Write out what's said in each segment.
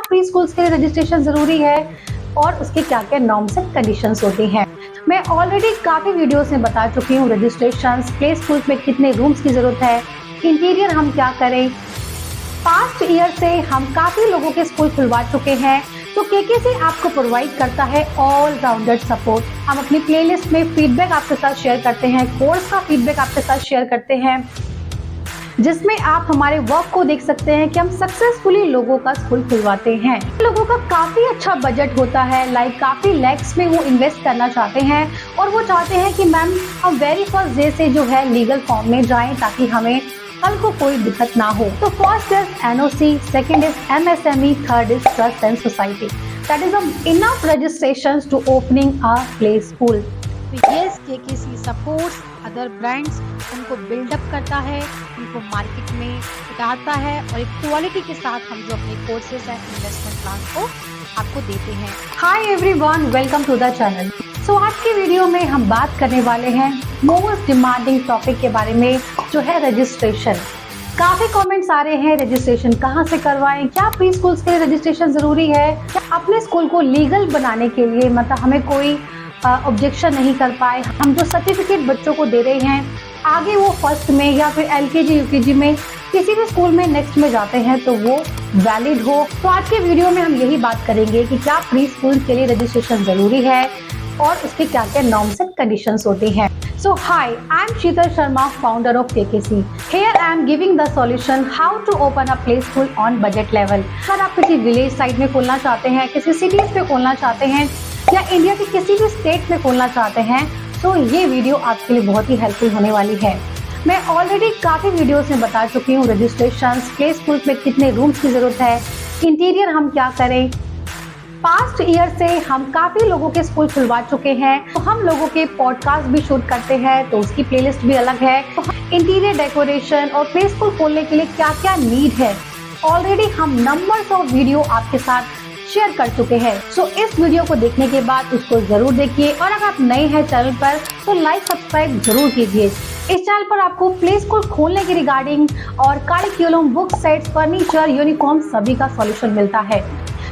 Pre schools के लिए registration जरूरी है और उसके क्या क्या नॉर्म्स एंड कंडीशंस होती हैं। मैं ऑलरेडी काफी वीडियोस में बता चुकी हूँ रजिस्ट्रेशन, प्ले स्कूल्स में कितने रूम्स की जरूरत है, इंटीरियर हम क्या करें। पास्ट ईयर से हम काफी लोगों के स्कूल खुलवा चुके हैं, तो केकेसी आपको प्रोवाइड करता है ऑल राउंडेड सपोर्ट। हम अपनी प्लेलिस्ट में फीडबैक आपके साथ शेयर करते हैं, कोर्स का फीडबैक आपके साथ शेयर करते हैं, जिसमें आप हमारे वर्क को देख सकते हैं कि हम सक्सेसफुली लोगों का स्कूल खुलवाते हैं। लोगों का काफी अच्छा बजट होता है, काफी लैक्स में वो इन्वेस्ट करना चाहते हैं और वो चाहते हैं कि मैम हम वेरी फर्स्ट डे से जो है लीगल फॉर्म में जाएं ताकि हमें कल को कोई दिक्कत ना हो। तो first is NOC, second is MSME, third is trust and society. That is enough registrations to opening a play school. Yes, KKC supports other brands, उनको बिल्डअप करता है, उनको मार्केट में उतारता है और एक क्वालिटी के साथ हम जो अपने कोर्सेज एंड इन्वेस्टमेंट प्लान को आपको देते हैं। Hi everyone, welcome to the channel. So आज की वीडियो में हम बात करने वाले हैं मोस्ट डिमांडिंग टॉपिक के बारे में, जो है रजिस्ट्रेशन। काफी कमेंट्स आ रहे हैं रजिस्ट्रेशन कहाँ से करवाएं, क्या प्री स्कूल्स के लिए रजिस्ट्रेशन जरूरी है, क्या अपने स्कूल को लीगल बनाने के लिए मतलब हमें कोई ऑब्जेक्शन नहीं कर पाए, हम जो सर्टिफिकेट बच्चों को दे रहे हैं आगे वो फर्स्ट में या फिर एलकेजी यूकेजी में किसी भी स्कूल में नेक्स्ट में जाते हैं तो वो वैलिड हो। तो आज के वीडियो में हम यही बात करेंगे कि क्या प्री स्कूल के लिए रजिस्ट्रेशन जरूरी है और उसके क्या क्या नॉर्म्स एंड कंडीशंस होते हैं। So hi, I am Sheetal Sharma, founder of KKC. Here I am giving the solution how to open a play school on budget level. अगर आप किसी विलेज साइड में खोलना चाहते हैं, किसी सिटीज में खोलना चाहते हैं या इंडिया के किसी भी स्टेट में खोलना चाहते हैं, तो ये वीडियो आपके लिए बहुत ही हेल्पफुल होने वाली है। मैं ऑलरेडी काफी वीडियोस में बता चुकी हूँ रजिस्ट्रेशन, प्ले स्कूल में कितने रूम्स की जरूरत है, इंटीरियर हम क्या करें। पास्ट ईयर से हम काफी लोगों के स्कूल खुलवा चुके हैं, तो हम लोगों के पॉडकास्ट भी शूट करते हैं, तो उसकी प्लेलिस्ट भी अलग है। तो इंटीरियर डेकोरेशन और प्ले स्कूल खोलने के लिए क्या क्या नीड है, ऑलरेडी हम नंबर्स ऑफ वीडियो आपके साथ शेयर कर चुके हैं। सो इस वीडियो को देखने के बाद उसको जरूर देखिए और अगर आप नए हैं चैनल पर तो लाइक सब्सक्राइब जरूर कीजिए। इस चैनल पर आपको प्ले स्कूल खोलने के रिगार्डिंग और curriculum, book sets, furniture, uniform सभी का सॉल्यूशन मिलता है।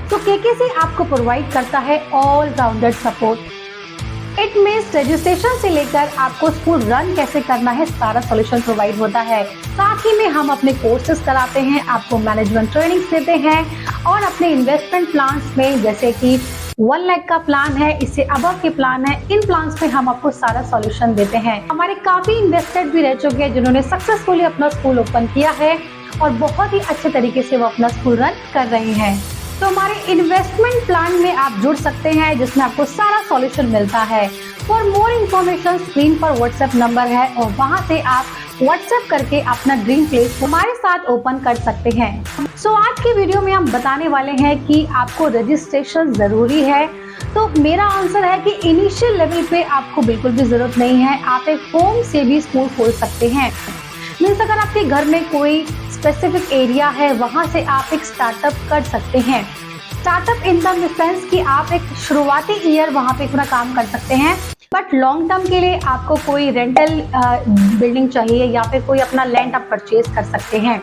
तो केकेसी आपको प्रोवाइड करता है all rounded support. It means registration से लेकर आपको स्कूल रन कैसे करना है सारा सॉल्यूशन प्रोवाइड होता है। साथ ही में हम अपने कोर्सेज कराते हैं, आपको मैनेजमेंट ट्रेनिंग्स देते हैं और अपने इन्वेस्टमेंट प्लान्स में जैसे कि 1 लाख का प्लान है, इससे अबव के प्लान है, इन प्लान्स में हम आपको सारा सॉल्यूशन देते हैं। हमारे काफी इन्वेस्टेड भी रह चुके हैं जिन्होंने सक्सेसफुली अपना स्कूल ओपन किया है और बहुत ही अच्छे तरीके से वो अपना स्कूल रन कर रहे हैं। तो हमारे इन्वेस्टमेंट प्लान में आप जुड़ सकते हैं जिसमें आपको सारा सॉल्यूशन मिलता है। फॉर मोर इन्फॉर्मेशन स्क्रीन पर व्हाट्सएप नंबर है और वहां से आप व्हाट्सएप करके अपना ड्रीम प्लेस हमारे साथ ओपन कर सकते हैं। सो आज के वीडियो में हम बताने वाले हैं कि आपको रजिस्ट्रेशन जरूरी है। तो मेरा आंसर है कि इनिशियल लेवल पे आपको बिल्कुल भी जरूरत नहीं है, आप एक होम से भी स्कूल खोल सकते हैं। मीन्स अगर आपके घर में कोई स्पेसिफिक एरिया है वहां से आप एक स्टार्टअप कर सकते हैं। स्टार्टअप इन द सेंस कि आप एक शुरुआती ईयर वहां पे अपना काम कर सकते हैं, बट लॉन्ग टर्म के लिए आपको कोई रेंटल बिल्डिंग चाहिए या फिर कोई अपना लैंड आप परचेज कर सकते हैं।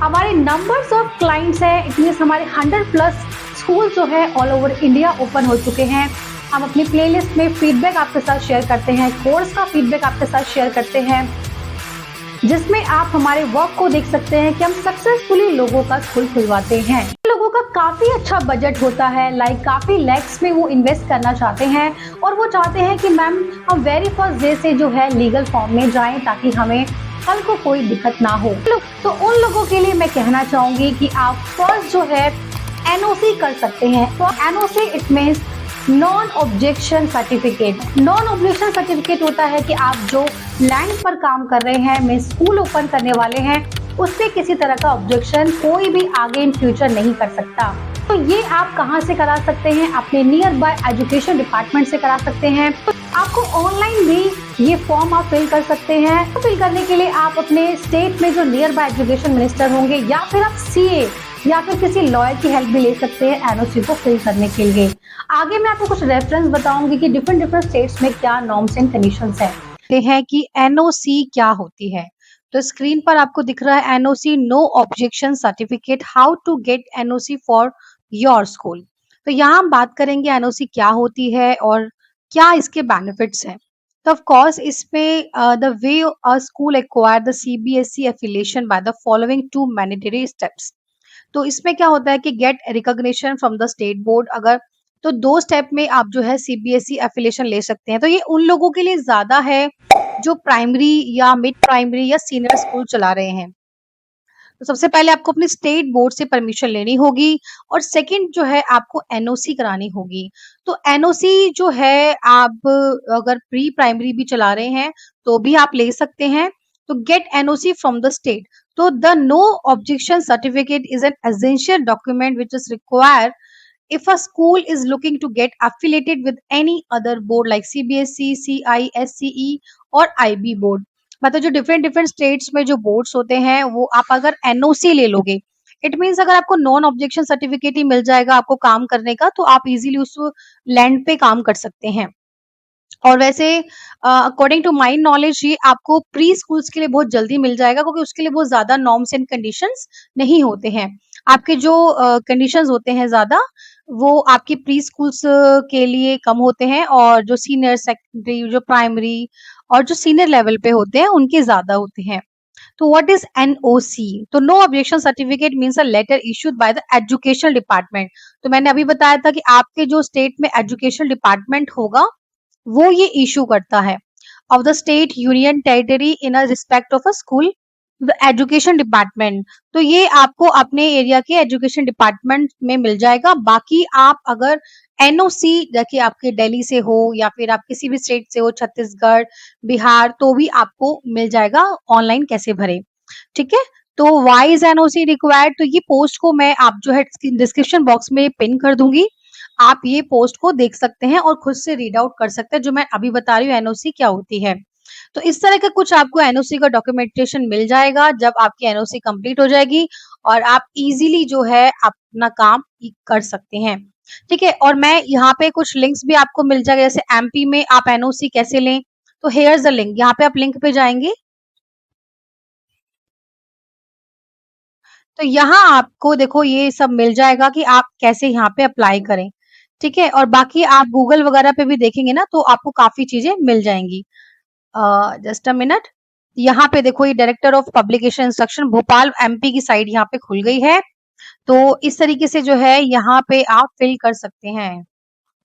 हमारे नंबर्स ऑफ क्लाइंट्स हैं, इट मीन्स हमारे 100+ स्कूल जो है ऑल ओवर इंडिया ओपन हो चुके हैं। हम अपनी प्लेलिस्ट में फीडबैक आपके साथ शेयर करते हैं, कोर्स का फीडबैक आपके साथ शेयर करते हैं, जिसमें आप हमारे वर्क को देख सकते हैं कि हम सक्सेसफुली लोगों का स्कूल खुलवाते हैं। लोगों का काफी अच्छा बजट होता है, काफी लैक्स में वो इन्वेस्ट करना चाहते हैं और वो चाहते हैं कि मैम हम वेरी फर्स्ट डे से जो है लीगल फॉर्म में जाएं ताकि हमें कल को कोई दिक्कत ना हो। तो उन लोगों के लिए मैं कहना चाहूंगी कि आप फर्स्ट जो है एनओसी कर सकते हैं। तो NOC it means non objection certificate. Non objection certificate होता है कि आप जो लैंड पर काम कर रहे हैं, में स्कूल ओपन करने वाले हैं, उससे किसी तरह का ऑब्जेक्शन कोई भी आगे इन फ्यूचर नहीं कर सकता। तो ये आप कहाँ से करा सकते हैं, अपने नियर बाय एजुकेशन डिपार्टमेंट से करा सकते हैं। तो आपको ऑनलाइन भी ये फॉर्म आप फिल कर सकते हैं। तो फिल करने के लिए आप अपने स्टेट में जो नियर बाय एजुकेशन मिनिस्टर होंगे या फिर आप सीए या फिर किसी लॉयर की हेल्प भी ले सकते हैं एनओसी को फिल करने के लिए। आगे मैं आपको कुछ रेफरेंस बताऊंगी कि डिफरेंट स्टेट्स में क्या नॉर्म्स एंड कंडीशंस हैं कि एनओसी क्या होती है। तो स्क्रीन पर आपको दिख रहा है NOC, no objection certificate, how to get NOC for your school. तो यहाँ हम बात करेंगे एनओसी क्या होती है और क्या इसके बेनिफिट्स हैं। तो ऑफ कोर्स इसमें the way a school acquire the CBSE affiliation by the following two mandatory steps. तो इसमें क्या होता है कि get recognition from the state board, अगर तो 2 स्टेप में आप जो है सीबीएसई एफिलिएशन ले सकते हैं। तो ये उन लोगों के लिए ज़्यादा है जो प्राइमरी या मिड प्राइमरी या सीनियर स्कूल चला रहे हैं। तो सबसे पहले आपको अपने स्टेट बोर्ड से परमिशन लेनी होगी और सेकंड जो है आपको एनओसी करानी होगी। तो एनओसी जो है आप अगर प्री प्राइमरी भी चला रहे हैं तो भी आप ले सकते हैं। तो get NOC from the state. तो the no objection certificate is an essential document which is required if a school is looking to get affiliated with any other board like CBSE, CISCE और IB board. मतलब जो different different states में जो boards होते हैं वो आप अगर एनओसी ले लोगे, इट मीन्स अगर आपको नॉन ऑब्जेक्शन सर्टिफिकेट ही मिल जाएगा आपको काम करने का, तो आप इजीली उस लैंड पे काम कर सकते हैं। और वैसे अकॉर्डिंग टू माय नॉलेज ये आपको प्री स्कूल्स के लिए बहुत जल्दी मिल जाएगा क्योंकि उसके लिए बहुत ज़्यादा नॉर्म्स एंड कंडीशंस नहीं होते हैं। आपके जो कंडीशंस होते हैं ज़्यादा, वो आपके प्री स्कूल्स के लिए कम होते हैं और जो सीनियर सेकेंडरी, जो प्राइमरी और जो सीनियर लेवल पे होते हैं, उनके ज़्यादा होते हैं। तो व्हाट इज एनओसी? तो no objection certificate means a letter issued by the education department. तो मैंने अभी बताया था कि आपके जो स्टेट में एजुकेशन डिपार्टमेंट होगा वो ये इशू करता है of the state union territory in respect of a school the education department. तो ये आपको अपने एरिया के एजुकेशन डिपार्टमेंट में मिल जाएगा। बाकी आप अगर एनओसी देखिए आपके दिल्ली से हो या फिर आप किसी भी स्टेट से हो, छत्तीसगढ़, बिहार, तो भी आपको मिल जाएगा ऑनलाइन कैसे भरे। ठीक है। तो वाई इज एनओसी रिक्वायर्ड? तो ये पोस्ट को मैं आप जो है डिस्क्रिप्शन बॉक्स में पिन कर दूंगी। आप ये पोस्ट को देख सकते हैं और खुद से रीड आउट कर सकते हैं जो मैं अभी बता रही हूँ एनओसी क्या होती है। तो इस तरह का कुछ आपको एनओसी का डॉक्यूमेंटेशन मिल जाएगा जब आपकी एनओसी कंप्लीट हो जाएगी और आप इजीली जो है अपना काम कर सकते हैं। ठीक है। और मैं यहाँ पे कुछ लिंक्स भी आपको मिल जाएगा, जैसे एमपी में आप एनओसी कैसे लें। तो हेयर द लिंक, यहाँ पे आप लिंक पे जाएंगे तो यहाँ आपको देखो ये सब मिल जाएगा कि आप कैसे यहाँ पे अप्लाई करें। ठीक है। और बाकी आप गूगल वगैरह पे भी देखेंगे ना तो आपको काफी चीजें मिल जाएंगी। Just a minute. यहाँ पे देखो ये director of publication instruction Bhopal MP की साइट यहाँ पे खुल गई है। तो इस तरीके से जो है यहाँ पे आप फिल कर सकते हैं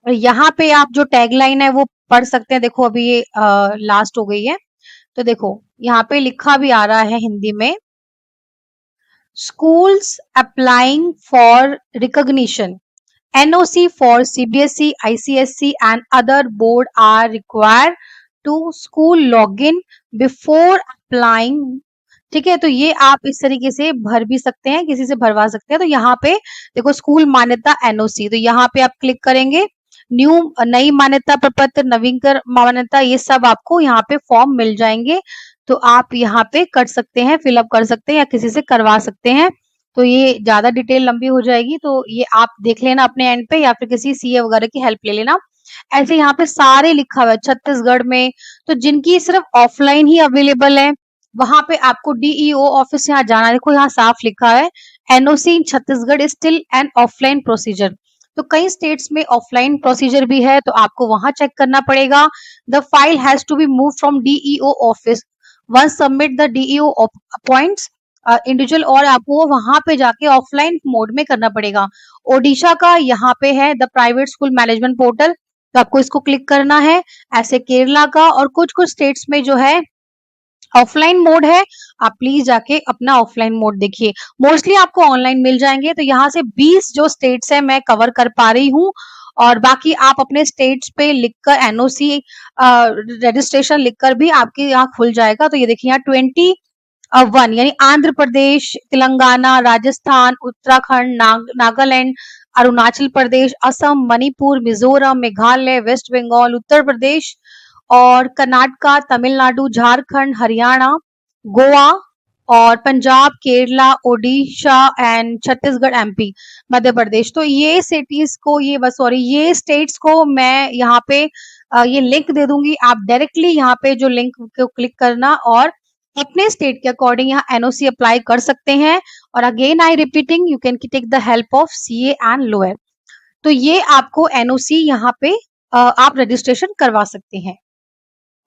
और यहाँ पे आप जो टैगलाइन है वो पढ़ सकते हैं। देखो अभी ये लास्ट हो गई है। तो देखो यहाँ पे लिखा भी आ रहा है हिंदी में, schools applying for recognition NOC for CBSE, ICSE and other board are required to school login before applying। ठीक है। तो ये आप इस तरीके से भर भी सकते हैं, किसी से भरवा सकते हैं। तो यहाँ पे देखो स्कूल मान्यता एनओसी, तो यहाँ पे आप क्लिक करेंगे, न्यू नई मान्यता प्रपत्र, नवीनकर मान्यता, ये सब आपको यहाँ पे फॉर्म मिल जाएंगे। तो आप यहाँ पे कर सकते हैं, फिलअप कर सकते हैं या किसी से करवा सकते हैं। तो ये ज्यादा डिटेल लंबी हो जाएगी तो ये आप देख लेना अपने एंड पे या फिर किसी सीए वगैरह की हेल्प ले लेना। ऐसे यहाँ पे सारे लिखा हुआ है छत्तीसगढ़ में। तो जिनकी सिर्फ ऑफलाइन ही अवेलेबल है वहां पे आपको डीईओ ऑफिस यहाँ जाना है। देखो यहाँ साफ लिखा है NOC in Chhattisgarh is still an offline procedure. तो कई स्टेट्स में ऑफलाइन प्रोसीजर भी है तो आपको वहां चेक करना पड़ेगा। The file has to be move from DEO office once submit the DEO appoints individual, और आपको वहां पे जाके ऑफलाइन मोड में करना पड़ेगा। ओडिशा का यहाँ पे है the private school management portal, तो आपको इसको क्लिक करना है। ऐसे केरला का और कुछ कुछ स्टेट्स में जो है ऑफलाइन मोड है, आप प्लीज जाके अपना ऑफलाइन मोड देखिए। मोस्टली आपको ऑनलाइन मिल जाएंगे। तो यहाँ से 20 जो स्टेट्स है मैं कवर कर पा रही हूँ और बाकी आप अपने स्टेट्स पे लिखकर एनओसी रजिस्ट्रेशन लिखकर भी आपके यहाँ खुल जाएगा। तो ये देखिए यहाँ 21 यानी आंध्र प्रदेश, तेलंगाना, राजस्थान, उत्तराखंड, नागालैंड, अरुणाचल प्रदेश, असम, मणिपुर, मिजोरम, मेघालय, वेस्ट बंगाल, उत्तर प्रदेश और कर्नाटका, तमिलनाडु, झारखंड, हरियाणा, गोवा और पंजाब, केरला, ओडिशा एंड छत्तीसगढ़, एमपी, मध्य प्रदेश। तो ये सिटीज को ये बस सॉरी ये स्टेट्स को मैं यहाँ पे ये लिंक दे दूंगी। आप डायरेक्टली यहाँ पे जो लिंक को क्लिक करना और अपने स्टेट के अकॉर्डिंग यहाँ एनओसी अप्लाई कर सकते हैं। और again I repeating, you can take the help of CA and lawyer. तो ये आपको एनओसी यहाँ पे आप रजिस्ट्रेशन करवा सकते हैं।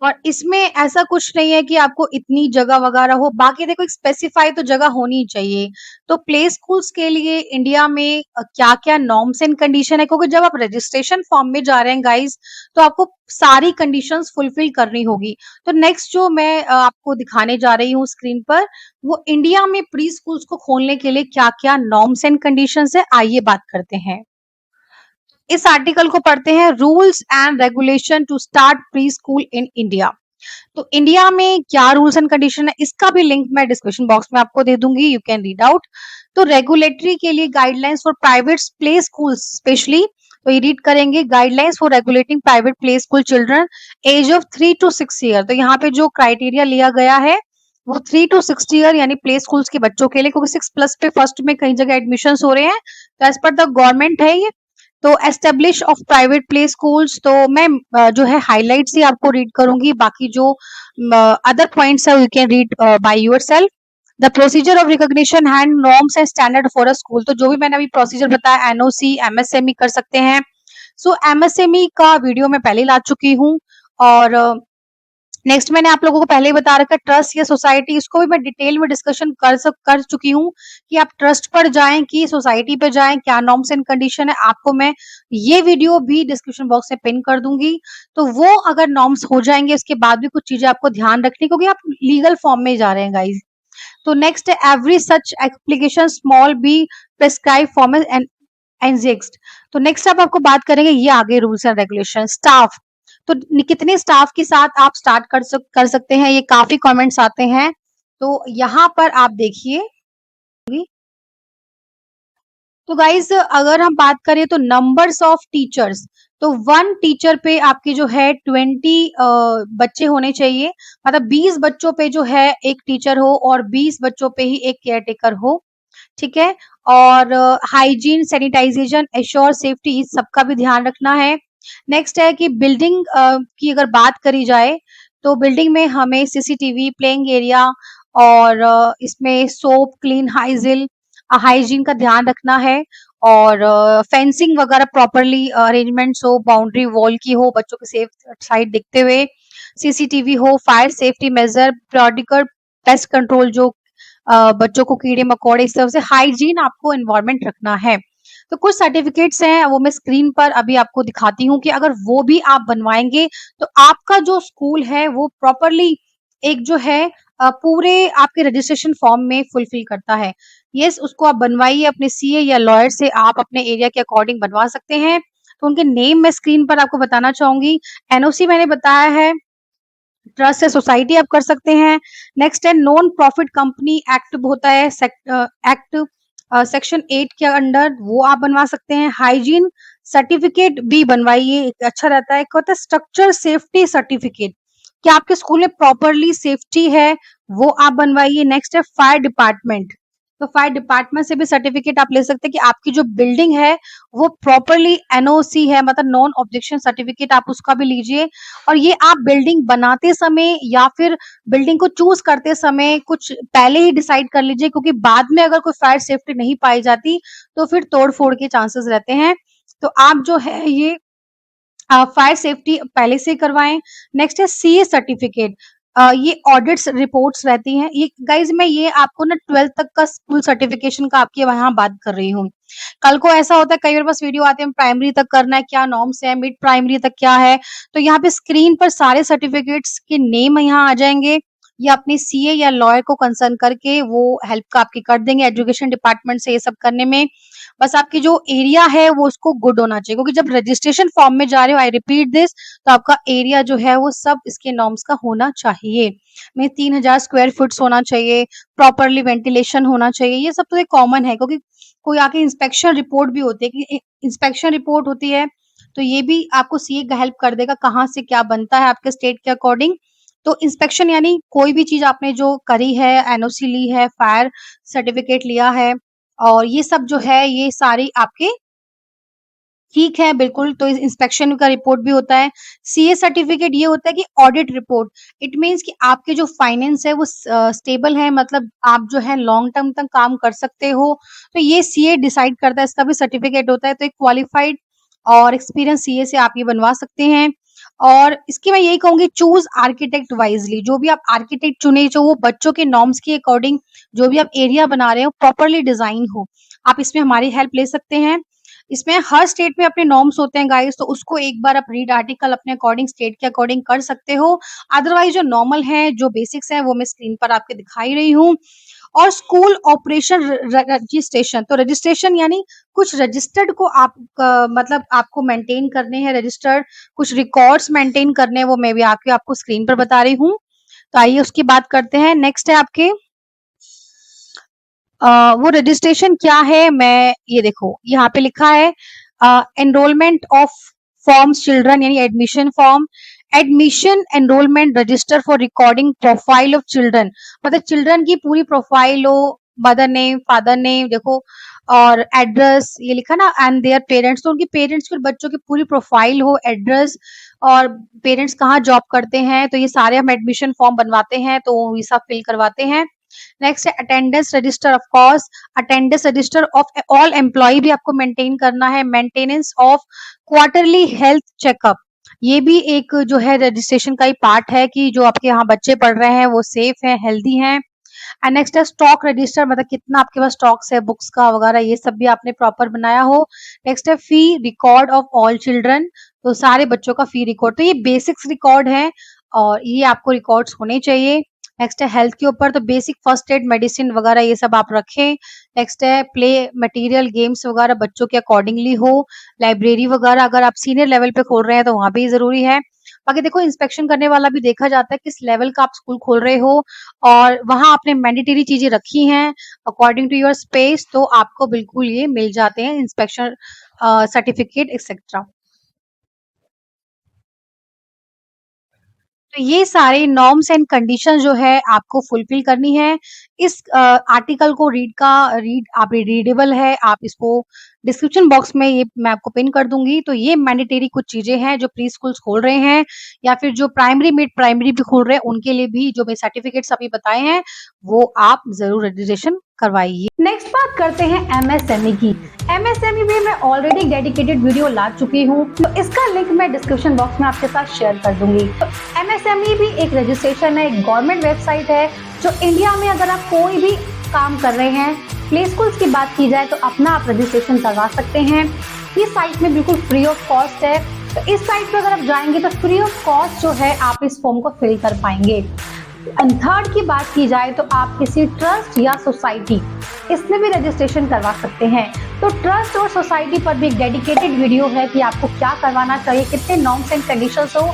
और इसमें ऐसा कुछ नहीं है कि आपको इतनी जगह वगैरह हो, बाकी देखो एक स्पेसिफाई तो जगह होनी ही चाहिए। तो प्ले स्कूल्स के लिए इंडिया में क्या-क्या नॉर्म्स एंड कंडीशन है, क्योंकि जब आप रजिस्ट्रेशन फॉर्म में जा रहे हैं गाइस, तो आपको सारी कंडीशंस फुलफिल करनी होगी। तो नेक्स्ट जो मैं आपको दिखाने जा रही हूँ स्क्रीन पर, वो इंडिया में प्री स्कूल्स को खोलने के लिए क्या-क्या नॉर्म्स एंड कंडीशंस है, आइए बात करते हैं। इस आर्टिकल को पढ़ते हैं, rules and regulation to start preschool in India. तो इंडिया में क्या रूल्स एंड कंडीशन है, इसका भी लिंक मैं डिस्क्रिप्शन बॉक्स में आपको दे दूंगी, यू कैन रीड आउट। तो रेगुलेटरी के लिए guidelines for private play school specially, तो ये रीड करेंगे, guidelines for regulating private play school children age of 3 to 6 year. तो यहाँ पे जो क्राइटेरिया लिया गया है वो 3 to 6 ईयर यानी प्ले स्कूल्स के बच्चों के लिए, क्योंकि 6+ पे फर्स्ट में कई जगह एडमिशन हो रहे हैं। तो एज पर द गवर्नमेंट है ये। तो establish of private play schools, तो मैं जो है हाइलाइट्स ही आपको रीड करूंगी, बाकी जो अदर पॉइंट्स है you can read by yourself. The procedure of recognition hand norms and standard for a school, तो जो भी मैंने अभी प्रोसीजर बताया, एनओसी एमएसएमई कर सकते हैं। सो एमएसएमई का वीडियो मैं पहले ला चुकी हूँ। और नेक्स्ट मैंने आप लोगों को पहले ही बता रखा है, ट्रस्ट या सोसाइटी, इसको भी मैं डिटेल में डिस्कशन कर चुकी हूँ कि आप ट्रस्ट पर जाएं कि सोसाइटी पर जाएं, क्या नॉर्म्स एंड कंडीशन है, आपको मैं ये वीडियो भी डिस्क्रिप्शन बॉक्स में पिन कर दूंगी। तो वो अगर नॉर्म्स हो जाएंगे, उसके बाद भी कुछ चीजें आपको ध्यान रखनी, क्योंकि आप लीगल फॉर्म में जा रहे हैं गाइज। तो नेक्स्ट है, every such application small be prescribe form and exist. तो नेक्स्ट अब आपको बात करेंगे, ये आगे रूल्स एंड रेगुलेशन। स्टाफ, तो कितने स्टाफ के साथ आप स्टार्ट कर सकते हैं, ये काफी कमेंट्स आते हैं। तो यहाँ पर आप देखिए, तो गाइज अगर हम बात करें तो नंबर्स ऑफ टीचर्स, तो 1 टीचर पे आपके जो है 20 बच्चे होने चाहिए। मतलब 20 बच्चों पे जो है एक टीचर हो और 20 बच्चों पे ही एक केयर टेकर हो, ठीक है। और हाइजीन, सैनिटाइजेशन, एश्योर सेफ्टी, इस सबका भी ध्यान रखना है। नेक्स्ट है कि बिल्डिंग की अगर बात करी जाए, तो बिल्डिंग में हमें सीसीटीवी, प्लेइंग एरिया और इसमें सोप, क्लीन, हाइजीन का ध्यान रखना है। और फेंसिंग वगैरह प्रॉपरली अरेंजमेंट्स हो, बाउंड्री वॉल की हो, बच्चों की सेफ साइड दिखते हुए, सीसीटीवी हो, fire safety major, periodical pest control, जो बच्चों को कीड़े मकोड़े, इस तरह से हाइजीन आपको एनवायरनमेंट रखना है। तो कुछ सर्टिफिकेट्स हैं, वो मैं स्क्रीन पर अभी आपको दिखाती हूँ कि अगर वो भी आप बनवाएंगे, तो आपका जो स्कूल है वो प्रॉपरली एक जो है पूरे आपके रजिस्ट्रेशन फॉर्म में फुलफिल करता है। यस, उसको आप बनवाइए, अपने सीए या लॉयर से आप अपने एरिया के अकॉर्डिंग बनवा सकते हैं। तो उनके नेम मैं स्क्रीन पर आपको बताना चाहूंगी। एनओसी मैंने बताया है, ट्रस्ट से सोसाइटी आप कर सकते हैं। नेक्स्ट है, नॉन प्रॉफिट कंपनी एक्ट होता है, एक्ट सेक्शन 8 के अंडर, वो आप बनवा सकते हैं। हाइजीन सर्टिफिकेट भी बनवाइए, अच्छा रहता है। एक होता है स्ट्रक्चर सेफ्टी सर्टिफिकेट, कि आपके स्कूल में प्रॉपरली सेफ्टी है, वो आप बनवाइए। नेक्स्ट है फायर डिपार्टमेंट, तो फायर डिपार्टमेंट से भी सर्टिफिकेट आप ले सकते हैं कि आपकी जो बिल्डिंग है वो प्रॉपरली एनओसी है, मतलब नॉन ऑब्जेक्शन सर्टिफिकेट, आप उसका भी लीजिए। और ये आप बिल्डिंग बनाते समय या फिर बिल्डिंग को चूज करते समय कुछ पहले ही डिसाइड कर लीजिए, क्योंकि बाद में अगर कोई फायर सेफ्टी नहीं पाई जाती तो फिर तोड़ फोड़ के चांसेस रहते हैं। तो आप जो है ये फायर सेफ्टी पहले से करवाएं। नेक्स्ट है सीए सर्टिफिकेट, ये ऑडिट्स रिपोर्ट्स रहती हैं। ये गाइज मैं ये आपको ना 12th तक का स्कूल सर्टिफिकेशन का आपके वहाँ बात कर रही हूँ। कल को ऐसा होता है, कई बार बस वीडियो आते हैं प्राइमरी तक करना है, क्या नॉर्म्स है, मिड प्राइमरी तक क्या है। तो यहाँ पे स्क्रीन पर सारे सर्टिफिकेट्स के नेम यहाँ आ जाएंगे, या अपने सीए या लॉयर को कंसर्न करके वो हेल्प आपकी कर देंगे एजुकेशन डिपार्टमेंट से ये सब करने में। बस आपकी जो एरिया है वो उसको गुड होना चाहिए, क्योंकि जब रजिस्ट्रेशन फॉर्म में जा रहे हो, आई रिपीट दिस, तो आपका एरिया जो है वो सब इसके नॉर्म्स का होना चाहिए। में 3000 स्क्वायर फुट्स होना चाहिए, प्रॉपरली वेंटिलेशन होना चाहिए, ये सब तो एक कॉमन है, क्योंकि कोई आके इंस्पेक्शन रिपोर्ट भी होती है कि इंस्पेक्शन रिपोर्ट होती है, तो ये भी आपको सीए का हेल्प कर देगा कहाँ से क्या बनता है आपके स्टेट के अकॉर्डिंग। तो इंस्पेक्शन यानी कोई भी चीज आपने जो करी है, एनओसी ली है, फायर सर्टिफिकेट लिया है, और ये सब जो है ये सारी आपके ठीक है, बिल्कुल, तो इस इंस्पेक्शन का रिपोर्ट भी होता है। सीए सर्टिफिकेट ये होता है कि ऑडिट रिपोर्ट, इट मीन्स कि आपके जो फाइनेंस है वो स्टेबल है, मतलब आप जो है लॉन्ग टर्म तक काम कर सकते हो, तो ये सीए डिसाइड करता है, इसका भी सर्टिफिकेट होता है, तो एक क्वालिफाइड और एक्सपीरियंस सीए से आप ये बनवा सकते हैं। और इसकी मैं यही कहूँगी, चूज़ आर्किटेक्ट वाइज़ली, जो भी आप आर्किटेक्ट चुनें, जो वो बच्चों के नॉर्म्स के अकॉर्डिंग जो भी आप एरिया बना रहे हो, प्रॉपर्ली डिज़ाइन हो। आप इसमें हमारी हेल्प ले सकते हैं। इसमें हर स्टेट में अपने नॉर्म्स होते हैं गाइस, तो उसको एक बार आप रीड आर्टिकल अपने अकॉर्डिंग स्टेट के अकॉर्डिंग कर सकते हो। अदरवाइज़ जो नॉर्मल है, जो बेसिक्स हैं वो मैं स्क्रीन पर आपके दिखा रही हूँ। और स्कूल ऑपरेशन रजिस्ट्रेशन, तो रजिस्ट्रेशन यानी कुछ रजिस्टर्ड को आप मतलब आपको मेंटेन करने हैं रजिस्टर्ड, कुछ रिकॉर्ड्स मेंटेन करने हैं, वो मैं भी आके आपको स्क्रीन पर बता रही हूँ। तो आइए उसकी बात करते हैं। नेक्स्ट है आपके वो रजिस्ट्रेशन क्या है, मैं ये देखो यहाँ पे लिखा है एनरोलमेंट ऑफ फॉर्म्स चिल्ड्रन, यानी admission form, admission enrolment register for recording profile of children, मतलब चिल्ड्रन की पूरी प्रोफाइल हो, मदर नेम, फादर नेम देखो, और एड्रेस ये लिखा ना, एंड देयर पेरेंट्स, तो उनके पेरेंट्स फिर बच्चों की पूरी प्रोफाइल हो, एड्रेस और पेरेंट्स कहाँ जॉब करते हैं, तो ये सारे हम एडमिशन फॉर्म बनवाते हैं, तो ये सब फिल करवाते हैं। नेक्स्ट है attendance register, of course attendance register of all employ भी आपको मेंटेन करना है। Maintenance of quarterly health checkup, ये भी एक जो है रजिस्ट्रेशन का ही पार्ट है कि जो आपके यहाँ बच्चे पढ़ रहे हैं वो सेफ हैं, हेल्दी हैं। एंड नेक्स्ट है स्टॉक रजिस्टर, मतलब कितना आपके पास स्टॉक्स है बुक्स का वगैरह, ये सब भी आपने प्रॉपर बनाया हो। नेक्स्ट है फी रिकॉर्ड ऑफ ऑल चिल्ड्रन, तो सारे बच्चों का फी रिकॉर्ड, तो ये बेसिक्स रिकॉर्ड है और ये आपको रिकॉर्ड्स होने चाहिए। नेक्स्ट है हेल्थ के ऊपर, तो बेसिक फर्स्ट एड मेडिसिन वगैरह ये सब आप रखें। नेक्स्ट है प्ले मटेरियल, गेम्स वगैरह बच्चों के अकॉर्डिंगली हो। लाइब्रेरी वगैरह अगर आप सीनियर लेवल पे खोल रहे हैं तो वहाँ भी ज़रूरी है। बाकी देखो इंस्पेक्शन करने वाला भी देखा जाता है किस लेवल का आप स्कूल खोल रहे हो, और वहाँ आपने मैंडेटरी चीज़ें रखी हैं अकॉर्डिंग टू योर स्पेस, तो आपको बिल्कुल ये मिल जाते हैं इंस्पेक्शन सर्टिफिकेट एक्सेट्रा। तो ये सारे नॉर्म्स एंड कंडीशन जो है आपको फुलफिल करनी है। इस आर्टिकल को रीड आप रीडेबल है, आप इसको डिस्क्रिप्शन बॉक्स में ये मैं आपको पिन कर दूँगी। तो ये मैंडेटरी कुछ चीज़ें हैं जो प्री स्कूल्स खोल रहे हैं या फिर जो प्राइमरी, मिड प्राइमरी भी खोल रहे हैं, उनके लिए भी जो मैं सर्टिफिकेट्स अभी बताए हैं, वो आप ज़रूर रजिस्ट्रेशन करवाइए। नेक्स्ट बात करते हैं एमएसएमई की। एमएसएमई में मैं ऑलरेडी डेडिकेटेड वीडियो ला चुकी हूँ, तो इसका लिंक मैं डिस्क्रिप्शन बॉक्स में आपके साथ शेयर कर दूंगी। तो एमएसएमई भी एक रजिस्ट्रेशन है, एक गवर्नमेंट वेबसाइट है, जो इंडिया में अगर आप कोई भी काम कर रहे हैं, प्ले स्कूल्स की बात की जाए तो अपना आप रजिस्ट्रेशन करवा सकते हैं। ये साइट में बिल्कुल फ्री ऑफ कॉस्ट है, तो इस साइट पर अगर आप जाएंगे तो फ्री ऑफ कॉस्ट जो है आप इस फॉर्म को फिल कर पाएंगे। थर्ड की बात की जाए तो आप किसी ट्रस्ट या सोसाइटी, इसमें भी रजिस्ट्रेशन करवा सकते हैं। तो ट्रस्ट और सोसाइटी पर भी एक डेडिकेटेड वीडियो है कि आपको क्या करवाना चाहिए, कितने नॉर्म्स एंड कंडीशंस हो,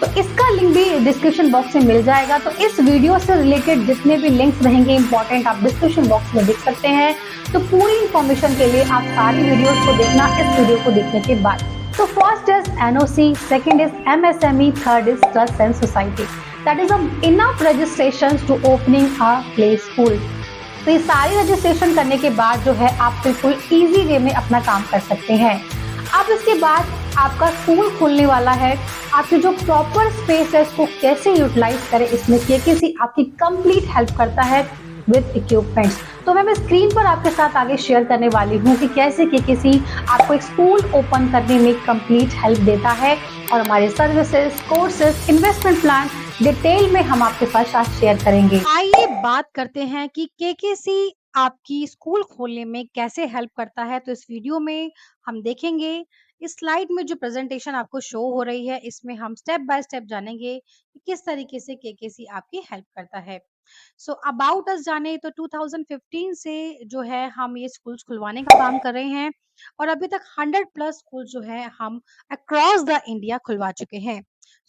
तो इसका लिंक भी डिस्क्रिप्शन बॉक्स में मिल जाएगा। तो इस वीडियो से रिलेटेड जितने भी लिंक्स रहेंगे इंपॉर्टेंट, आप डिस्क्रिप्शन बॉक्स में देख सकते हैं। तो पूरी इंफॉर्मेशन के लिए आप सारी वीडियोस को देखना इस वीडियो को देखने के बाद। तो first is NOC, second is MSME, third is trust and society. That is enough registration to opening a play school. तो ये सारी रजिस्ट्रेशन करने के बाद जो है आप बिल्कुल इजी वे में अपना काम कर सकते हैं। अब इसके बाद आपका स्कूल खुलने वाला है, आपकी जो प्रॉपर स्पेस है इसको कैसे यूटिलाइज करें, इसमें केकेसी आपकी कंप्लीट हेल्प करता है विद इक्विपमेंट्स। तो मैं स्क्रीन पर आपके साथ आगे शेयर करने वाली हूँ कि कैसे केकेसी आपको एक स्कूल ओपन करने में कंप्लीट हेल्प देता है, और हमारे services, courses, investment plan detail में हम आपके साथ शेयर करेंगे। आइए बात करते हैं कि केकेसी आपकी स्कूल खोलने में कैसे हेल्प करता है। तो इस वीडियो में हम देखेंगे, इस स्लाइड में जो प्रेजेंटेशन आपको शो हो रही है, इसमें हम स्टेप बाय स्टेप जानेंगे कि किस तरीके से केकेसी आपकी हेल्प करता है। सो अबाउट अस जाने तो 2015 से जो है हम ये स्कूल्स खुलवाने का काम कर रहे हैं, और अभी तक 100 प्लस स्कूल जो है हम अक्रॉस द इंडिया खुलवा चुके हैं।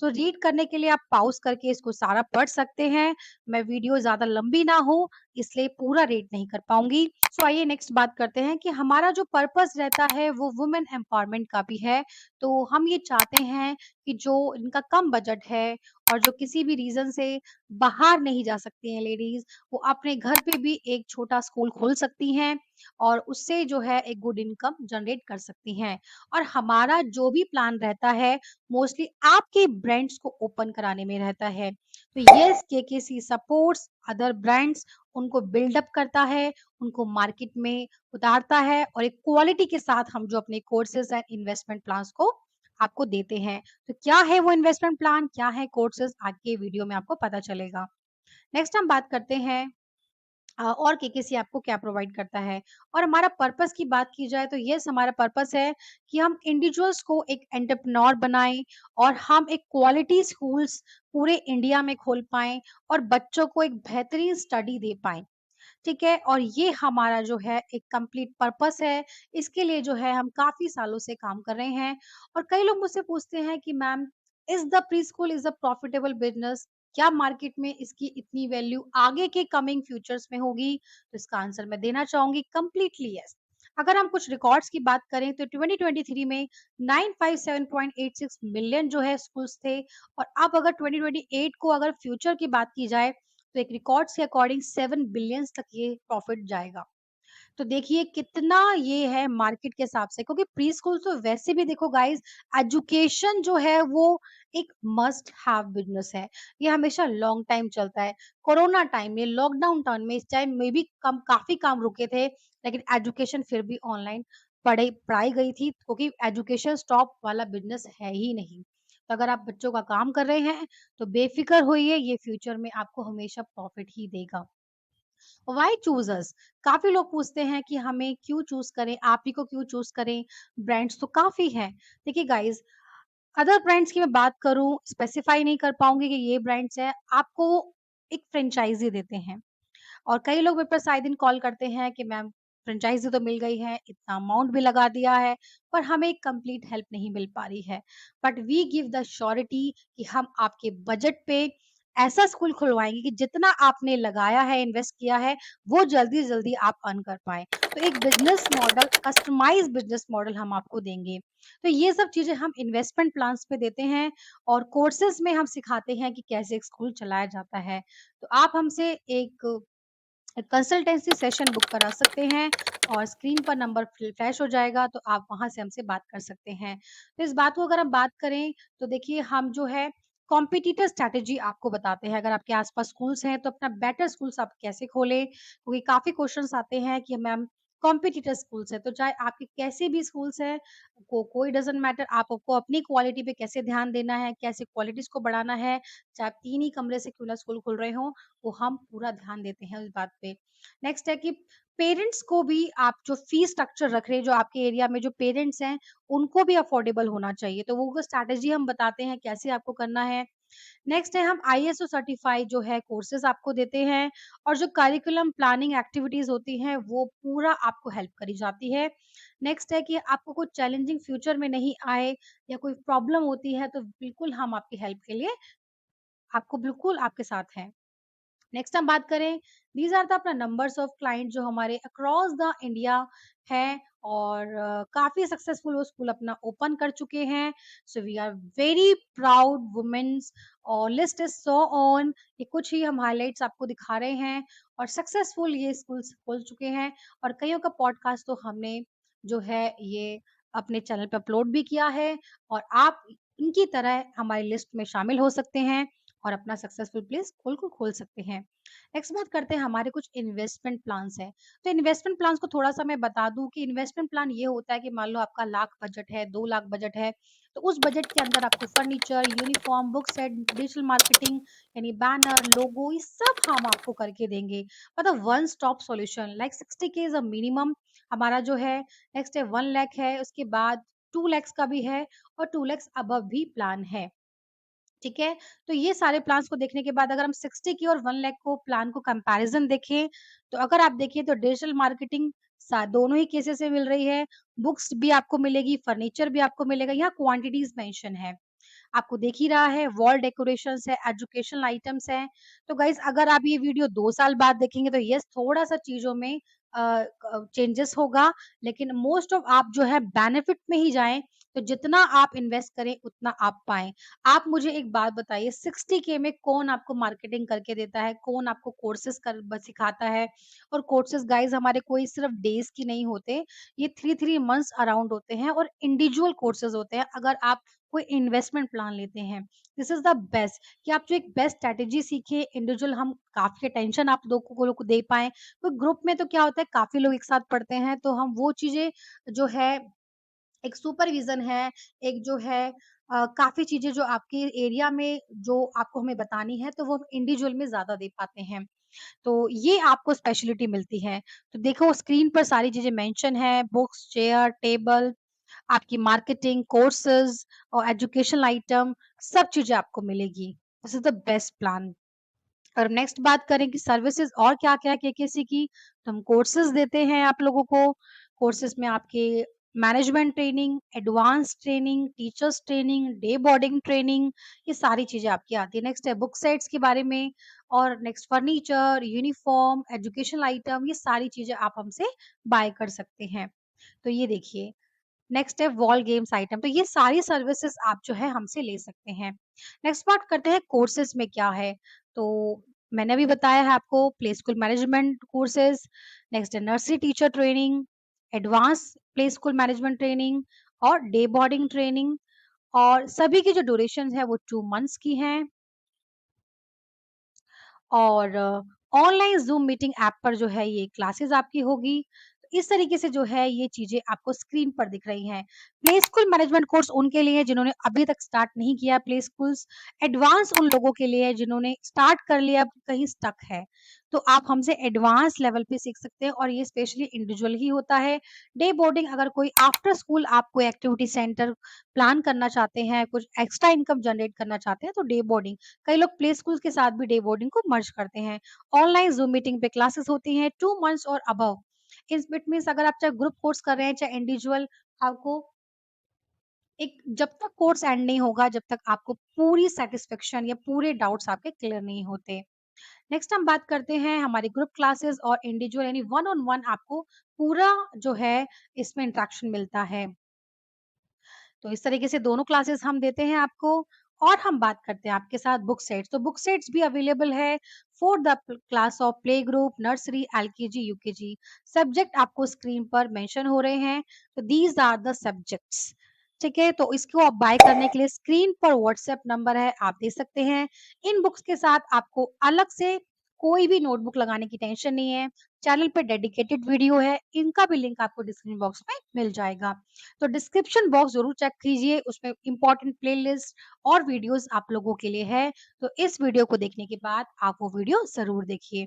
सो रीड करने के लिए आप पॉज करके इसको सारा पढ़ सकते हैं। मैं वीडियो ज़्यादा लंबी ना हो इसलिए पूरा रीड नहीं कर पाऊँगी। सो आइए नेक्स्ट बात करते हैं कि हमारा जो पर्पस रहता है वो वुमेन एम्पावरमेंट का भी है। तो हम ये चाहते हैं कि जो इनका कम बजट है और जो किसी भी रीज़न से बाहर नहीं जा सकती हैं लेडीज़, वो अपने घर पे भी एक छोटा स्कूल खोल सकती हैं और उससे जो है एक गुड इनकम जनरेट कर सकती हैं। और हमारा जो भी प्लान रहता है मोस्टली आपके ब्रांड्स को ओपन कराने में रहता है। तो yes KKC supports other brands, उनको बिल्डअप करता है, उनको मार्केट में उतारता है और एक क्वालिटी के साथ हम जो अपने कोर्सेज़ एंड इन्वेस्टमेंट प्लान्स को आपको देते हैं। तो क्या है वो इन्वेस्टमेंट प्लान, क्या है कोर्सेज़, आज के वीडियो में आपको पता चलेगा। नेक्स्ट हम बात करते हैं और केकेसी आपको क्या प्रोवाइड करता है। और हमारा पर्पस की बात की जाए तो यस, हमारा पर्पस है कि हम इंडिविजुअल्स को एक एंटरप्रेन्योर बनाएं और हम एक क्वालिटी स्कूल्स पूरे इंडिया में खोल पाएं और बच्चों को एक बेहतरीन स्टडी दे पाएं। ठीक है, और ये हमारा जो है एक कंप्लीट पर्पस है। इसके लिए जो है हम काफी सालों से काम कर रहे हैं। और कई लोग मुझसे पूछते हैं कि ma'am, is the pre school is a profitable business, क्या मार्केट में इसकी इतनी वैल्यू आगे के कमिंग फ्यूचर्स में होगी? तो इसका आंसर मैं देना चाहूंगी कंप्लीटली यस। अगर हम कुछ रिकॉर्ड्स की बात करें तो 2023 में 957.86 मिलियन जो है स्कूल्स थे। और अब अगर 2028 को अगर फ्यूचर की बात की जाए तो एक रिकॉर्ड्स के अकॉर्डिंग 7 बिलियंस तक ये प्रॉफिट जाएगा। तो देखिए कितना ये है मार्केट के हिसाब से, क्योंकि प्री स्कूल तो वैसे भी देखो गाइस, एजुकेशन जो है वो एक मस्ट हैव बिजनेस है। ये हमेशा लॉन्ग टाइम चलता है। कोरोना टाइम में, लॉकडाउन टाइम में, इस टाइम में भी कम काफी काम रुके थे, लेकिन एजुकेशन फिर भी ऑनलाइन पढ़ाई गई थी, क्योंकि एजुकेशन स्टॉप वाला बिजनेस है ही नहीं। तो अगर आप बच्चों का काम कर रहे हैं तो बेफिक्र होइए, ये फ्यूचर में आपको हमेशा प्रॉफिट ही देगा। व्हाई चूज अस? काफी लोग पूछते हैं कि हमें क्यों चूज करें, आप ही को क्यों चूज करें, ब्रांड्स तो काफी हैं। देखिए गाइस, अदर ब्रांड्स की मैं बात करूं, स्पेसिफाई नहीं कर पाऊंगी कि ये ब्रांड्स है, आपको एक फ्रेंचाइजी देते हैं। और कई लोग मेरे पास आए दिन कॉल करते हैं कि मैम, फ्रेंचाइजी तो मिल गई है, इतना अमाउंट भी लगा दिया है, पर हमें कंप्लीट हेल्प नहीं मिल पा रही है। But we give the surety कि हम आपके बजट पे ऐसा स्कूल खुलवाएंगे कि जितना आपने लगाया है, इन्वेस्ट किया है, वो जल्दी जल्दी आप अर्न कर पाए। तो एक business model, customise business model हम आपको देंगे। तो ये सब चीजें हम इन्वेस्टमेंट प्लान्स पे देते हैं और कोर्सेज में हम सिखाते हैं कि कैसे एक स्कूल चलाया जाता है। तो आप हमसे एक कंसल्टेंसी सेशन बुक करा सकते हैं और स्क्रीन पर नंबर फ्लैश हो जाएगा, तो आप वहां से हमसे बात कर सकते हैं। तो इस बात को अगर हम बात करें तो देखिए, हम जो है कॉम्पिटिटर स्ट्रैटेजी आपको बताते हैं। अगर आपके आसपास स्कूल्स हैं तो अपना बेटर स्कूल्स आप कैसे खोलें, क्योंकि काफी क्वेश्चंस आते हैं कि मैम, कॉम्पिटिटर स्कूल्स है तो चाहे आपके कैसे भी स्कूल्स हैं, कोई डजेंट मैटर, आपको अपनी क्वालिटी पे कैसे ध्यान देना है, कैसे क्वालिटीज को बढ़ाना है, चाहे आप 3 ही कमरे से क्यों ना स्कूल खुल रहे हो, वो हम पूरा ध्यान देते हैं उस बात पे। नेक्स्ट है कि पेरेंट्स को भी आप जो फीस स्ट्रक्चर रख रहे हैं, जो आपके एरिया में जो पेरेंट्स हैं, उनको भी अफोर्डेबल होना चाहिए। तो वो स्ट्रैटेजी हम बताते हैं कैसे आपको करना है। नेक्स्ट है, हम आईएसओ सर्टिफाइड जो है कोर्सेज आपको देते हैं और जो करिकुलम प्लानिंग एक्टिविटीज होती हैं वो पूरा आपको हेल्प करी जाती है। नेक्स्ट है कि आपको कुछ चैलेंजिंग फ्यूचर में नहीं आए या कोई प्रॉब्लम होती है तो बिल्कुल हम आपकी हेल्प के लिए, आपको बिल्कुल आपके साथ हैं। नेक्स्ट हम बात करें, दीज आर द अपना नंबर्स ऑफ क्लाइंट जो हमारे अक्रॉस द इंडिया हैं और काफी सक्सेसफुल वो स्कूल अपना ओपन कर चुके हैं। So we are very proud women's और लिस्ट इज सो ऑन। ये कुछ ही हम हाइलाइट्स आपको दिखा रहे हैं और सक्सेसफुल ये स्कूल्स खोल चुके हैं। और कईयों का पॉडकास्ट तो हमने जो है ये अपने चैनल पे अपलोड भी किया है और आप इनकी तरह हमारी लिस्ट में शामिल हो सकते हैं और अपना सक्सेसफुल प्लेस खोल सकते हैं। नेक्स्ट बात करते हैं, हमारे कुछ इन्वेस्टमेंट प्लान्स हैं। तो इन्वेस्टमेंट प्लान्स को थोड़ा-सा मैं बता दूँ कि इन्वेस्टमेंट प्लान ये होता है कि मान लो आपका लाख बजट है, 2 लाख बजट है, तो उस बजट के अंदर आपको furniture, uniform, book set, digital marketing यानी बैनर, लोगो, ये सब हम आपको करके देंगे। मतलब वन स्टॉप सॉल्यूशन, लाइक 60 के इज़ अ मिनिमम हमारा जो है। नेक्स्ट है 1 लाख है, उसके बाद 2 लैक्स का भी है और 2 लैक्स अबव भी प्लान है। ठीक है? तो ये सारे प्लान्स को देखने के बाद अगर हम 60 की और 1 लाख को प्लान को कंपैरिज़न देखें, तो अगर आप देखिए तो डिजिटल मार्केटिंग दोनों ही केसेस में मिल रही है। बुक्स भी आपको मिलेगी, फर्नीचर भी आपको मिलेगा, यहाँ क्वांटिटीज़ मेंशन है। आपको दिख ही रहा है, वॉल डेकोरेशंस है, एजुकेशनल आइटम्स हैं। तो गाइज़, अगर आप ये वीडियो 2 साल बाद देखेंगे तो येस, थोड़ा-सा चीज़ों में चेंजेस होगा, लेकिन मोस्ट ऑफ आप जो है बेनिफिट में ही जाएँ, तो जितना आप इन्वेस्ट करें उतना आप पाएँ। आप मुझे एक बात बताइए 60K में कौन आपको मार्केटिंग करके देता है? कौन आपको कोर्सेज़ कर ब सिखाता है? और कोर्सेज़ गाइज़ हमारे कोई सिर्फ़ डेज़ की नहीं होते, ये 3-3 मंथ्स अराउंड होते हैं और इंडिविजुअल कोर्सेज़ होते हैं अगर आप कोई इन्वेस्टमेंट प्लान लेते हैं। दिस इज़ द बेस्ट कि आप जो एक बेस्ट स्ट्रैटेजी सीखें, इंडिविजुअल हम काफ़ी अटेंशन आप लोगों को दे पाएँ। तो ग्रुप में तो क्या होता है काफ़ी लोग एक साथ पढ़ते हैं, तो हम वो चीज़ें जो है एक सुपरविज़न है, एक जो है काफ़ी चीज़ें जो आपके एरिया में जो आपको हमें बतानी है, तो वो हम इंडिविजुअल में ज़्यादा दे पाते हैं। तो ये आपको स्पेशलिटी मिलती है। तो देखो स्क्रीन पर सारी चीज़ें मेंशन है, बुक्स, चेयर, टेबल, आपकी मार्केटिंग, कोर्सेज़ और एजुकेशनल आइटम सब चीज़ें आपको मिलेगी। This is the best plan. और नेक्स्ट बात करें कि सर्विसेज़ और क्या-क्या है केकेसी की, तो हम कोर्सेज़ देते हैं आप लोगों को। कोर्सेज़ में आपके management training, advance training, teachers training, day boarding training, ये सारी चीज़ें आपकी आती है। नेक्स्ट है बुक सेट्स के बारे में और next furniture, uniform, educational item, ये सारी चीज़ें आप हमसे बाय कर सकते हैं। तो ये देखिए नेक्स्ट है वॉल गेम्स आइटम, तो ये सारी सर्विसेज़ आप जो है हमसे ले सकते हैं। नेक्स्ट बात करते हैं कोर्सेज़ में क्या है, तो मैंने अभी बताया है आपको play school management courses, next है nursery teacher training, advance play school management training और डे बोर्डिंग ट्रेनिंग और सभी की जो ड्यूरेशंस है वो 2 मंथ्स की हैं। और ऑनलाइन ज़ूम मीटिंग ऐप पर जो है ये क्लासेस आपकी होगी। तो इस तरीके से जो है ये चीज़ें आपको स्क्रीन पर दिख रही हैं। प्ले स्कूल मैनेजमेंट कोर्स उनके लिए है जिन्होंने अभी तक स्टार्ट नहीं किया प्ले स्कूल्स। एडवांस उन लोगों के लिए है जिन्होंने स्टार्ट कर लिया कहीं स्टक है। तो आप हमसे एडवांस लेवल पे सीख सकते हैं और ये स्पेशली इंडिविजुअल ही होता है। डे बोर्डिंग अगर कोई आफ्टर स्कूल आप कोई एक्टिविटी सेंटर प्लान करना चाहते हैं, कुछ एक्स्ट्रा इनकम जनरेट करना चाहते हैं तो डे बोर्डिंग कई लोग प्ले स्कूल के साथ भी डे बोर्डिंग को मर्ज करते हैं। ऑनलाइन ज़ूम मीटिंग पे क्लासेस होती हैं 2 मंथ्स और अबव। इट मीन्स अगर आप चाहे ग्रुप कोर्स कर रहे हैं, चाहे इंडिविजुअल, आपको एक जब तक कोर्स एंड नहीं होगा, जब तक आपको पूरी सैटिस्फैक्शन या पूरे डाउट्स आपके क्लियर नहीं होते। नेक्स्ट हम बात करते हैं हमारी ग्रुप क्लासेस और इंडिविजुअल यानी वन ऑन वन आपको पूरा जो है इसमें इंटरेक्शन मिलता है। तो इस तरीके से दोनों क्लासेस हम देते हैं आपको और हम बात करते हैं आपके साथ बुक सेट्स। तो बुक सेट्स भी अवेलेबल है for the class of play group, nursery, LKG, UKG. Subject आपको स्क्रीन पर मेंशन हो रहे हैं। तो दीज आर द सब्जेक्ट्स। ठीक है, तो इसको आप बाय करने के लिए स्क्रीन पर व्हाट्सएप नंबर है, आप दे सकते हैं। इन बुक्स के साथ आपको अलग से कोई भी नोटबुक लगाने की टेंशन नहीं है। चैनल पे डेडिकेटेड वीडियो है, इनका भी लिंक आपको डिस्क्रिप्शन बॉक्स में मिल जाएगा। तो डिस्क्रिप्शन बॉक्स ज़रूर चेक कीजिए, उसमें इम्पोर्टेंट प्लेलिस्ट और वीडियोज़ आप लोगों के लिए है। तो इस वीडियो को देखने के बाद आप वो वीडियो ज़रूर देखिए।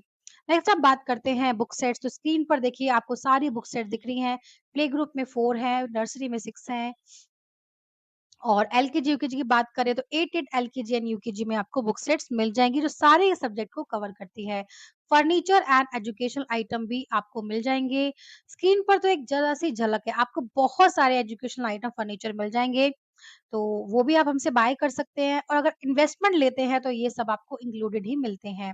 नेक्स्ट अब बात करते हैं बुक सेट्स, तो स्क्रीन पर देखिए आपको सारी बुक सेट दिख रही हैं। प्ले ग्रुप में 4 हैं, नर्सरी में 6 हैं और एलकेजी, यूकेजी की बात करें तो 8 एलकेजी एंड यूकेजी में आपको बुक सेट्स मिल जाएँगी, जो सारे सब्जेक्ट को कवर करती है। फर्नीचर एंड एजुकेशनल आइटम भी आपको मिल जाएँगे। स्क्रीन पर तो एक ज़रा-सी झलक है, आपको बहुत सारे एजुकेशनल आइटम फर्नीचर मिल जाएँगे, तो वो भी आप हमसे बाय कर सकते हैं और अगर इन्वेस्टमेंट लेते हैं, तो ये सब आपको इंक्लूडेड ही मिलते हैं।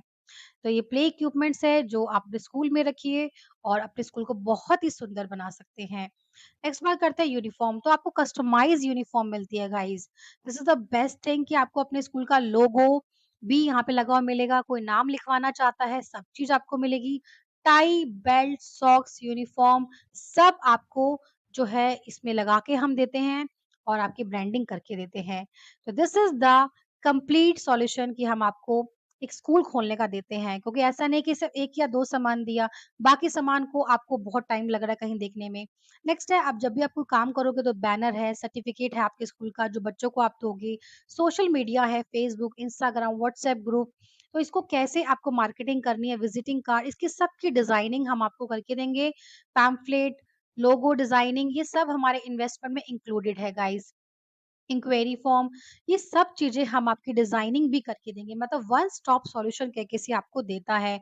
तो ये प्ले इक्विपमेंट्स है जो आप अपने स्कूल में रखिए और अपने स्कूल को बहुत ही सुंदर बना सकते हैं। नेक्स्ट बात करते हैं यूनिफ़ॉर्म, तो आपको कस्टमाइज़ यूनिफ़ॉर्म मिलती है guys. This is the best thing कि आपको अपने स्कूल का लोगो भी यहाँ पे लगा हुआ मिलेगा, कोई नाम लिखवाना चाहता है, सब चीज़ आपको मिलेगी। टाई, बेल्ट, सॉक्स, यूनिफ़ॉर्म सब आपको जो है इसमें लगा के हम देते हैं और आपकी ब्रांडिंग करके देते हैं। तो this is the complete solution कि हम आपको एक स्कूल खोलने का देते हैं, क्योंकि ऐसा नहीं कि सिर्फ़ 1 या 2 सामान दिया, बाकी सामान को आपको बहुत टाइम लग रहा है कहीं देखने में। नेक्स्ट है आप जब भी आप कोई काम करोगे तो बैनर है, सर्टिफ़िकेट है आपके स्कूल का जो बच्चों को आप दोगे, सोशल मीडिया है, फ़ेसबुक, इंस्टाग्राम, व्हाट्सएप ग्रुप, तो इसको कैसे आपको मार्केटिंग करनी है, विज़िटिंग कार्ड, इसकी सबकी डिज़ाइनिंग हम आपको करके देंगे। पैम्फलेट, लोगो डिज़ाइनिंग ये सब हमारे इन्वेस्टमेंट में इंक्लूडेड है गाइज़। इंक्वायरी फॉर्म, ये सब चीज़ें हम आपकी डिज़ाइनिंग भी करके देंगे। मतलब वन स्टॉप सॉल्यूशन केकेसी आपको देता है।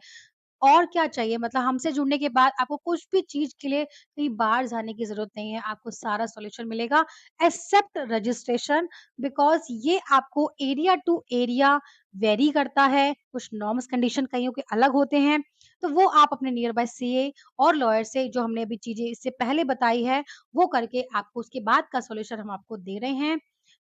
और क्या चाहिए, मतलब हमसे जुड़ने के बाद आपको कुछ भी चीज़ के लिए कहीं बाहर जाने की ज़रूरत नहीं है, आपको सारा सॉल्यूशन मिलेगा एक्सेप्ट रजिस्ट्रेशन, बिकॉज़ ये आपको एरिया टू एरिया वेरी करता है, कुछ नॉर्म्स कंडीशन कईयों के अलग होते हैं, तो वो आप अपने नियर बाय सीए और लॉयर से जो हमने अभी चीज़ें इससे पहले बताई है, वो करके आपको उसके बाद का सॉल्यूशन हम आपको दे रहे हैं,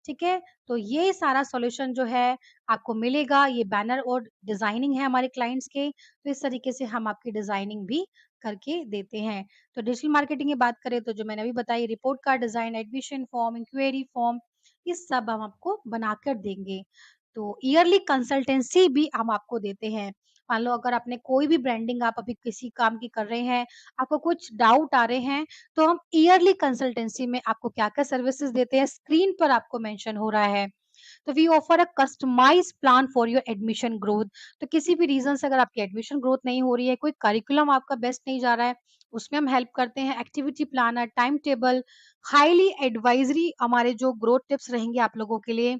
ठीक है? तो ये सारा सॉल्यूशन जो है आपको मिलेगा, ये बैनर और डिज़ाइनिंग है हमारे क्लाइंट्स के, तो इस तरीके से हम आपकी डिज़ाइनिंग भी करके देते हैं। तो डिजिटल मार्केटिंग की बात करें तो जो मैंने अभी बताई report card design, admission form, inquiry form, ये सब हम आपको बनाकर देंगे। तो ईयरली कंसल्टेंसी भी हम आपको देते हैं। मान लो अगर आपने कोई भी ब्रांडिंग आप अभी किसी काम की कर रहे हैं, आपको कुछ डाउट आ रहे हैं, तो हम ईयरली कंसल्टेंसी में आपको क्या-क्या सर्विसेज़ देते हैं, स्क्रीन पर आपको मेंशन हो रहा है। तो we offer a customised plan for your admission growth. तो किसी भी रीज़न से अगर आपकी एडमिशन ग्रोथ नहीं हो रही है, कोई करिकुलम आपका बेस्ट नहीं जा रहा है, उसमें हम हेल्प करते हैं। Activity planner, time table, highly advisory हमारे जो ग्रोथ टिप्स रहेंगे आप लोगों के लिए।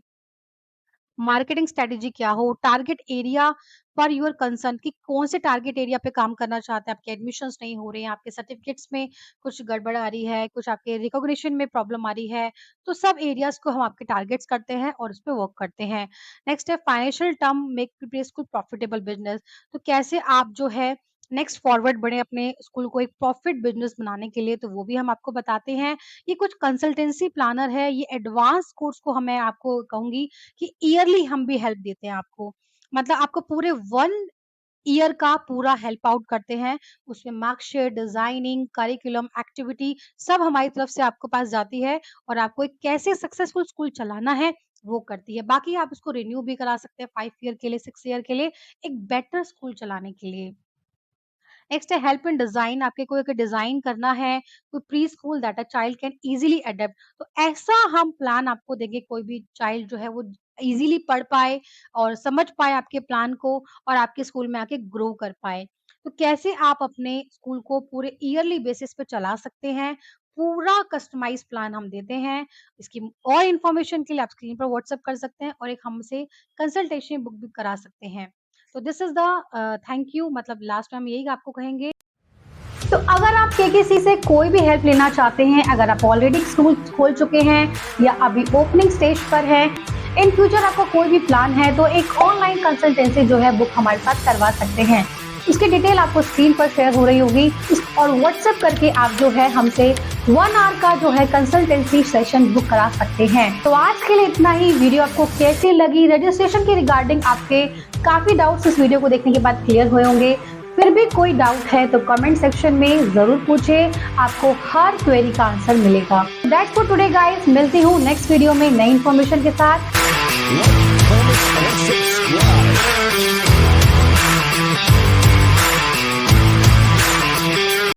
मार्केटिंग स्ट्रेटजी क्या हो, target area per your concern कि कौन से टारगेट एरिया पे काम करना चाहते हैं, आपके एडमिशन्स नहीं हो रहे हैं, आपके सर्टिफिकेट्स में कुछ गड़बड़ आ रही है, कुछ आपके रिकॉग्निशन में प्रॉब्लम आ रही है, तो सब एरियाज़ को हम आपके टारगेट्स करते हैं और उस पे वर्क करते हैं। नेक्स्ट है financial term make prepare school profitable business. तो कैसे आप जो है नेक्स्ट फॉरवर्ड बढ़े अपने स्कूल को एक प्रॉफिट बिज़नेस बनाने के लिए, तो वो भी हम आपको बताते हैं। ये कुछ कंसल्टेंसी प्लानर है, ये एडवांस कोर्स को मैं आपको कहूँगी कि ईयरली हम भी हेल्प देते हैं आपको। मतलब आपको पूरे 1 ईयर का पूरा हेल्प आउट करते हैं। उसमें मार्कशीट, डिज़ाइनिंग, करिकुलम, एक्टिविटी सब हमारी तरफ से आपके पास जाती है और आपको एक कैसे सक्सेसफुल स्कूल चलाना है, वो करती है। बाकी आप इसको रिन्यू भी करा सकते हैं 5 ईयर के लिए, 6 ईयर के लिए, एक बेटर स्कूल चलाने के लिए। नेक्स्ट है हेल्प इन डिजाइन। आपके कोई अगर डिजाइन करना है, कोई pre school that a child can easily adapt, तो ऐसा हम प्लान आपको देंगे कोई भी चाइल्ड जो है वो इजीली पढ़ पाए और समझ पाए आपके प्लान को और आपके स्कूल में आके ग्रो कर पाए। तो कैसे आप अपने स्कूल को पूरे ईयरली बेसिस पे चला सकते हैं, पूरा कस्टमाइज प्लान हम देते हैं। इसकी और इन्फॉर्मेशन के लिए आप स्क्रीन पर व्हाट्सएप कर सकते हैं और एक हमसे कंसल्टेशन बुक भी करा सकते हैं। तो this is the thank you, मतलब लास्ट में हम यही आपको कहेंगे। तो अगर आप केकेसी से कोई भी हेल्प लेना चाहते हैं, अगर आप ऑलरेडी स्कूल खोल चुके हैं या अभी ओपनिंग स्टेज पर हैं, इन फ्यूचर आपको कोई भी प्लान है, तो एक ऑनलाइन कंसल्टेंसी जो है बुक हमारे साथ करवा सकते हैं। उसकी डिटेल आपको स्क्रीन पर शेयर हो रही होगी और व्हाट्सएप करके आप जो है हमसे 1 आवर का जो है कंसल्टेंसी सेशन बुक करा सकते हैं। तो आज के लिए इतना ही। वीडियो आपको कैसी लगी, रजिस्ट्रेशन के रिगार्डिंग आपके काफी डाउट्स इस वीडियो को देखने के बाद क्लियर हुए होंगे। फिर भी कोई डाउट है तो कमेंट सेक्शन में जरूर पूछे, आपको हर क्वेरी का आंसर मिलेगा। दैट्स फॉर टुडे गाइस, मिलती हूँ नेक्स्ट वीडियो में नई इन्फॉर्मेशन के साथ।